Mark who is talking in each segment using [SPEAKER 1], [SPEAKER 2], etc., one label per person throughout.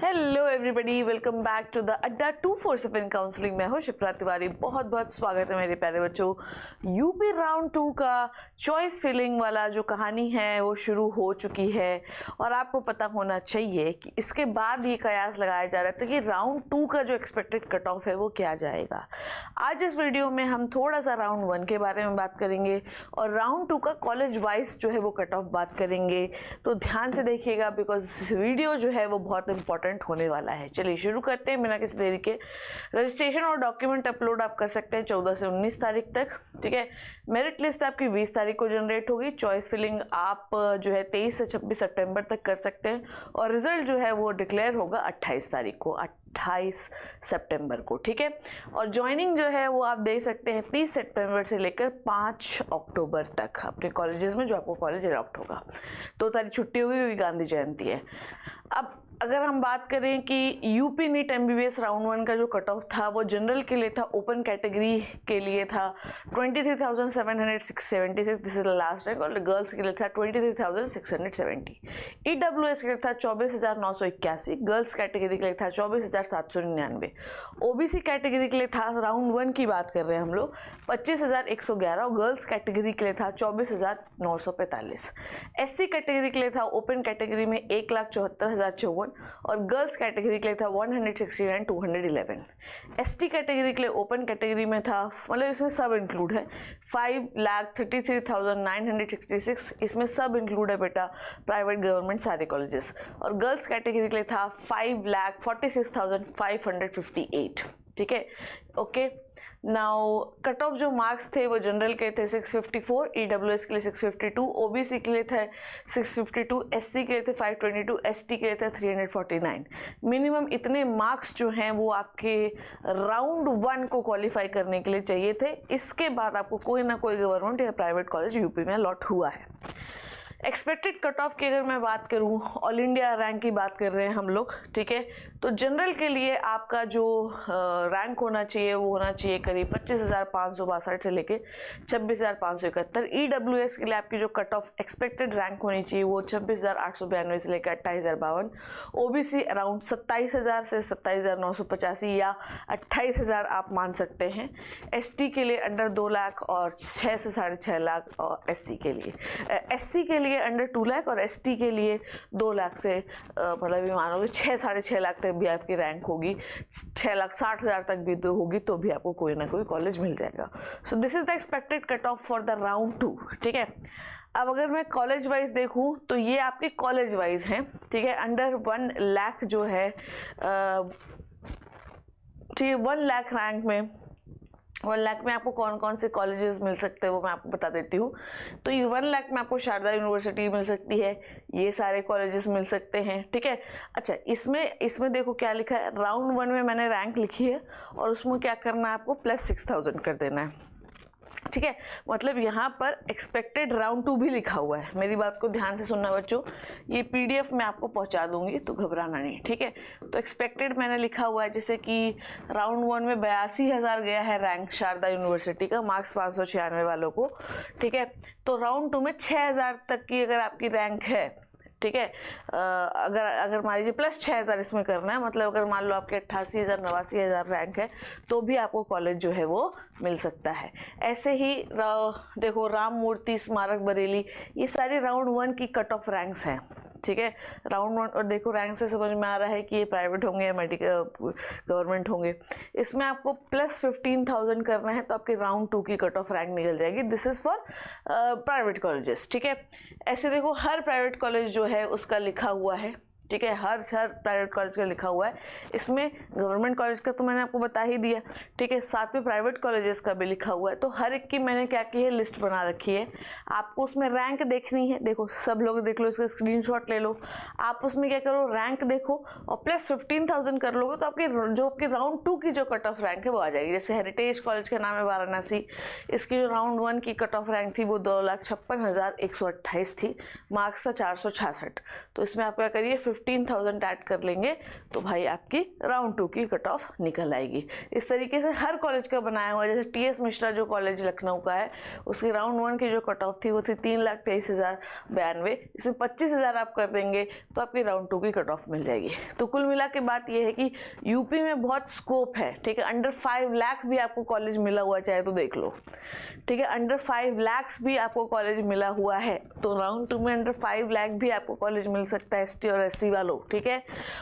[SPEAKER 1] Hello everybody, welcome back to the Adda 247 counselling. मैं हूं शिप्रा तिवारी। बहुत बहुत स्वागत है मेरे प्यारे बच्चों। यूपी राउंड 2 का चॉइस फिलिंग वाला जो कहानी है वो शुरू हो चुकी है और आपको पता होना चाहिए कि इसके बाद ये कयास लगाया जा रहा था कि राउंड 2 का जो एक्सपेक्टेड कट ऑफ है वो क्या जाएगा। आज इस वीडियो में हम थोड़ा सा राउंड 1 के बारे में बात करेंगे और राउंड 2 का कॉलेज वाइज जो है वो कट ऑफ बात करेंगे। तो ध्यान से देखिएगा बिकॉज वीडियो जो है वो बहुत इंपॉर्टेंट होने वाला है। चलिए शुरू करते हैं बिना किसी देरी के। रजिस्ट्रेशन और डॉक्यूमेंट अपलोड आप कर सकते हैं 14 से 19 तारीख तक। ठीक है, मेरिट लिस्ट आपकी 20 तारीख को जनरेट होगी। चॉइस फिलिंग आप जो है 23 से 26 सितंबर तक कर सकते हैं और रिजल्ट जो है वो डिक्लेयर होगा 28 तारीख को, 28 सितंबर को। ठीक है, और ज्वाइनिंग जो है वो आप दे सकते हैं 30 सितंबर से लेकर 5 अक्टूबर तक अपने कॉलेजेस में, जो आपको कॉलेज अलॉट होगा। 2 तारीख छुट्टी होगी क्योंकि गांधी जयंती है। अब अगर हम बात करें कि यूपी नीट एमबीबीएस राउंड 1 का जो कट ऑफ था वो जनरल के लिए था, ओपन कैटेगरी के लिए था 23,776, this is the last rank, और गर्ल्स के लिए था 23,670। ईडब्ल्यूएस के लिए था 24,981, गर्ल्स कैटेगरी के लिए था 24,799, ओबीसी कैटेगरी के लिए था, राउंड 1 की बात कर रहे हैं हम लोग, 25,111 और गर्ल्स कैटेगरी के लिए था 24,945। एससी कैटेगरी के लिए था, ओपन कैटेगरी में 1,74,054 और गर्ल्स कैटेगरी के लिए था 169,211। एसटी कैटेगरी के लिए ओपन कैटेगरी में था, मतलब इसमें सब इंक्लूड है, 5,33,966, इसमें सब इंक्लूड है बेटा, प्राइवेट गवर्नमेंट सारे कॉलेजेस। और गर्ल्स कैटेगरी के लिए था 5,46,558। ठीक है, ओके। नाउ कट ऑफ जो मार्क्स थे वो जनरल के थे 654, ईडब्ल्यूएस के लिए 652, ओबीसी के लिए थे 652, एससी के लिए थे 522, एसटी के लिए थे 349। मिनिमम इतने मार्क्स जो हैं वो आपके राउंड 1 को क्वालिफाई करने के लिए चाहिए थे। इसके बाद आपको कोई ना कोई गवर्नमेंट या प्राइवेट कॉलेज यूपी में अलॉट हुआ है। एक्सपेक्टेड कट ऑफ की अगर मैं बात करूं, ऑल इंडिया रैंक की बात कर रहे हैं हम लोग। ठीक है, तो जनरल के लिए आपका जो रैंक होना चाहिए वो होना चाहिए करीब 25,562 से लेके 26,571। ईडब्ल्यूएस के लिए आपकी जो कट ऑफ एक्सपेक्टेड रैंक होनी चाहिए वो 26,892 से लेकर 28,052। ओबीसी अराउंड 27,000 से 27,985 या 28,000 आप मान सकते हैं। एसटी के लिए अंडर 2 लाख और 6 से 6.5 लाख, और एससी के लिए के लिए अंडर 2 लाख और एसटी के लिए 2 लाख से मतलब ये मानोगे 6 साढ़े 6 लाख तक भी आपकी रैंक होगी, 6,60,000 तक भी तो होगी, तो भी आपको कोई ना कोई कॉलेज मिल जाएगा। So this is the expected cut off for the round 2। ठीक है, अब अगर मैं कॉलेज वाइज देखूं तो ये आपके कॉलेज वाइज हैं। ठीक है, अंडर 1 लाख जो है, ठीक है, 1 लाख रैंक में 1 लाख में आपको कौन कौन से कॉलेजेस मिल सकते हैं वो मैं आपको बता देती हूँ। तो ये 1 लाख में आपको शारदा यूनिवर्सिटी मिल सकती है, ये सारे कॉलेजेस मिल सकते हैं। ठीक है, अच्छा इसमें देखो क्या लिखा है, राउंड 1 में मैंने रैंक लिखी है और उसमें क्या करना है, आपको +6,000 कर देना है। ठीक है, मतलब यहाँ पर एक्सपेक्टेड राउंड 2 भी लिखा हुआ है। मेरी बात को ध्यान से सुनना बच्चों, ये पीडीएफ मैं आपको पहुँचा दूंगी तो घबराना नहीं। ठीक है, तो एक्सपेक्टेड मैंने लिखा हुआ है, जैसे कि राउंड 1 में 82,000 गया है रैंक शारदा यूनिवर्सिटी का, मार्क्स 596 वालों को। ठीक है, तो राउंड 2 में 6,000 तक की अगर आपकी रैंक है, ठीक है, अगर मान लीजिए +6,000 इसमें करना है, मतलब अगर मान लो आपके 88,000 89,000 रैंक है तो भी आपको कॉलेज जो है वो मिल सकता है। ऐसे ही देखो राम मूर्ति स्मारक बरेली, ये सारे राउंड 1 की कट ऑफ रैंक्स हैं। ठीक है, राउंड 1, और देखो रैंक से समझ में आ रहा है कि ये प्राइवेट होंगे या मेडिकल गवर्नमेंट होंगे। इसमें आपको +15,000 करना है तो आपके राउंड 2 की कट ऑफ रैंक निकल जाएगी। This is for private colleges. ठीक है, ऐसे देखो हर प्राइवेट कॉलेज जो है उसका लिखा हुआ है। ठीक है, हर प्राइवेट कॉलेज का लिखा हुआ है। इसमें गवर्नमेंट कॉलेज का तो मैंने आपको बता ही दिया। ठीक है, साथ में प्राइवेट कॉलेजेस का भी लिखा हुआ है। तो हर एक की मैंने क्या की है, लिस्ट बना रखी है। आपको उसमें रैंक देखनी है, देखो सब लोग देख लो, इसका स्क्रीनशॉट ले लो। आप उसमें क्या करो, रैंक देखो और +15,000 कर लोगे तो आपकी जो आपकी राउंड 2 की जो कट ऑफ रैंक है वो आ जाएगी। जैसे हेरिटेज कॉलेज का नाम है वाराणसी, इसकी जो राउंड 1 की कट ऑफ रैंक थी वो 2,56,128 थी, मार्क्स था 466। तो इसमें आप क्या करिए, 15,000 ऐड कर लेंगे तो भाई आपकी राउंड 2 की कट ऑफ निकल आएगी। इस तरीके से हर कॉलेज का बनाया हुआ है। जैसे TS मिश्रा जो कॉलेज लखनऊ का है, उसकी राउंड 1 की जो कट ऑफ थी वो थी 3,23,092। इसमें 25,000 आप कर देंगे तो आपकी राउंड 2 की कट ऑफ मिल जाएगी। तो कुल मिला के बात ये है कि यूपी में बहुत स्कोप है, ठीक है। अंडर 5 लाख भी आपको कॉलेज मिला हुआ चाहे तो देख लो, ठीक है। अंडर 5 लाख भी आपको कॉलेज मिला हुआ है, तो राउंड 2 में अंडर 5 लाख भी आपको कॉलेज मिल सकता है ST और SC वालों, ठीक है।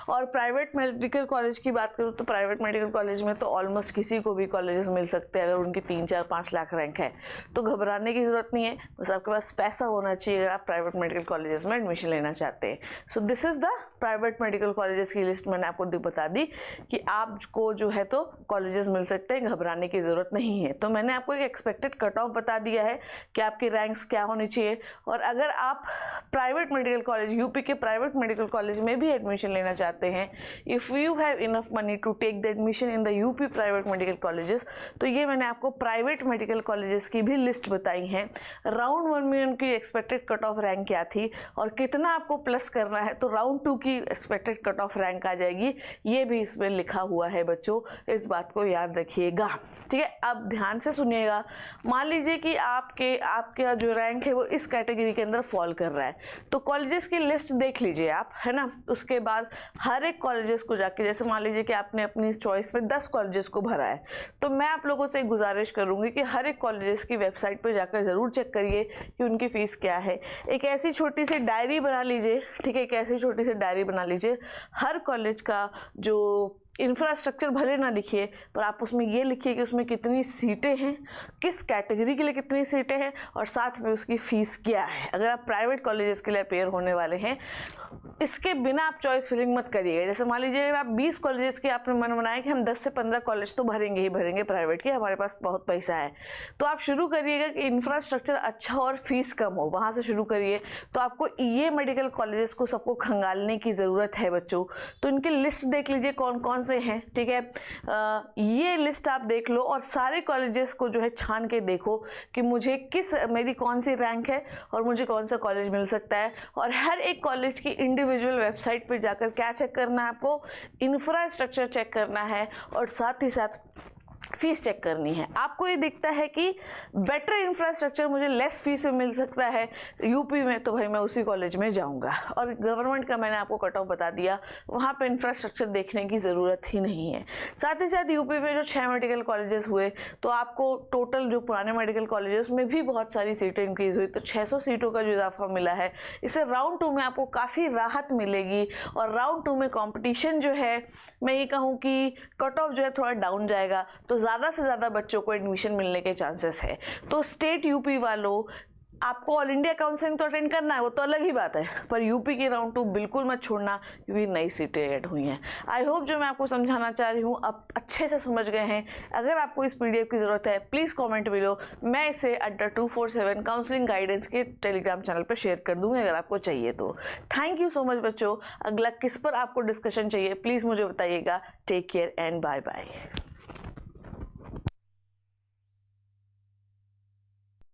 [SPEAKER 1] और प्राइवेट मेडिकल कॉलेज की बात करूँ तो प्राइवेट मेडिकल कॉलेज में तो ऑलमोस्ट किसी को भी कॉलेजेस मिल सकते हैं अगर उनकी 3, 4, 5 लाख रैंक है। तो घबराने की जरूरत नहीं है, बस आपके पास पैसा होना चाहिए अगर आप प्राइवेट मेडिकल कॉलेजेस में एडमिशन लेना चाहते हैं। So this is the private medical colleges की लिस्ट मैंने आपको बता दी कि आपको जो है तो कॉलेजेस मिल सकते हैं, घबराने की जरूरत नहीं है। तो मैंने आपको एक एक्सपेक्टेड कट ऑफ बता दिया है कि आपकी रैंक्स क्या होनी चाहिए। और अगर आप प्राइवेट मेडिकल कॉलेज, यूपी के प्राइवेट मेडिकल कॉलेज में भी एडमिशन लेना चाहते हैं, if you have enough money to take the admission in the UP private medical colleges, तो ये मैंने आपको प्राइवेट मेडिकल कॉलेजेस की भी लिस्ट बताई है। राउंड 1 में उनकी एक्सपेक्टेड कट ऑफ रैंक क्या थी और कितना आपको प्लस करना है, तो राउंड 2 की एक्सपेक्टेड कट ऑफ रैंक आ जाएगी। ये भी इसमें लिखा हुआ है बच्चों, इस बात को याद रखिएगा, ठीक है। अब ध्यान से सुनिएगा। मान लीजिए कि आपका जो रैंक है वो इस कैटेगरी के अंदर फॉल कर रहा है, तो कॉलेजेस की लिस्ट देख लीजिए आप, है ना। उसके बाद हर एक कॉलेजेस को जाके, जैसे मान लीजिए कि आपने अपनी चॉइस में 10 कॉलेजेस को भरा है, तो मैं आप लोगों से गुजारिश करूंगी कि हर एक कॉलेजेस की वेबसाइट पर जाकर ज़रूर चेक करिए कि उनकी फ़ीस क्या है। एक ऐसी छोटी सी डायरी बना लीजिए, ठीक है, एक ऐसी छोटी सी डायरी बना लीजिए। हर कॉलेज का जो इंफ्रास्ट्रक्चर भले ना लिखिए, पर आप उसमें ये लिखिए कि उसमें कितनी सीटें हैं, किस कैटेगरी के लिए कितनी सीटें हैं, और साथ में उसकी फ़ीस क्या है। अगर आप प्राइवेट कॉलेजेस के लिए अपेयर होने वाले हैं, इसके बिना आप चॉइस फिलिंग मत करिएगा। जैसे मान लीजिए अगर आप 20 कॉलेजेस के आपने मन बनाया कि हम 10 से 15 कॉलेज तो भरेंगे ही भरेंगे प्राइवेट के, हमारे पास बहुत पैसा है, तो आप शुरू करिएगा कि इंफ्रास्ट्रक्चर अच्छा और फीस कम हो, वहाँ से शुरू करिए। तो आपको ये मेडिकल कॉलेजेस को सबको खंगालने की ज़रूरत है बच्चों। तो इनकी लिस्ट देख लीजिए कौन कौन से हैं, ठीक है। ये लिस्ट आप देख लो और सारे कॉलेजेस को जो है छान के देखो कि मेरी कौन सी रैंक है और मुझे कौन सा कॉलेज मिल सकता है। और हर एक कॉलेज की इंडिविजुअल वेबसाइट पर जाकर क्या चेक करना है आपको, इंफ्रास्ट्रक्चर चेक करना है और साथ ही साथ फीस चेक करनी है। आपको ये दिखता है कि बेटर इंफ्रास्ट्रक्चर मुझे लेस फीस में मिल सकता है यूपी में, तो भाई मैं उसी कॉलेज में जाऊंगा। और गवर्नमेंट का मैंने आपको कट ऑफ बता दिया, वहाँ पे इंफ्रास्ट्रक्चर देखने की ज़रूरत ही नहीं है। साथ ही साथ यूपी में जो 6 मेडिकल कॉलेजेस हुए, तो आपको टोटल जो पुराने मेडिकल कॉलेजेस में भी बहुत सारी सीटें इंक्रीज़ हुई, तो 600 सीटों का जो इजाफा मिला है, इससे राउंड 2 में आपको काफ़ी राहत मिलेगी। और राउंड 2 में कॉम्पिटिशन जो है, मैं ये कहूँ कि कट ऑफ जो है थोड़ा डाउन जाएगा, तो ज़्यादा से ज़्यादा बच्चों को एडमिशन मिलने के चांसेस है। तो स्टेट यूपी वालों, आपको ऑल इंडिया काउंसलिंग तो अटेंड करना है, वो तो अलग ही बात है, पर यूपी की राउंड 2 बिल्कुल मत छोड़ना क्योंकि नई सीटें ऐड हुई हैं। आई होप जो मैं आपको समझाना चाह रही हूँ आप अच्छे से समझ गए हैं। अगर आपको इस PDF की ज़रूरत है प्लीज़ कमेंट बिलो, मैं इसे @247 काउंसलिंग गाइडेंस के टेलीग्राम चैनल पर शेयर कर दूँगी अगर आपको चाहिए तो। थैंक यू सो मच बच्चों। अगला किस पर आपको डिस्कशन चाहिए प्लीज़ मुझे बताइएगा। Take care and bye bye.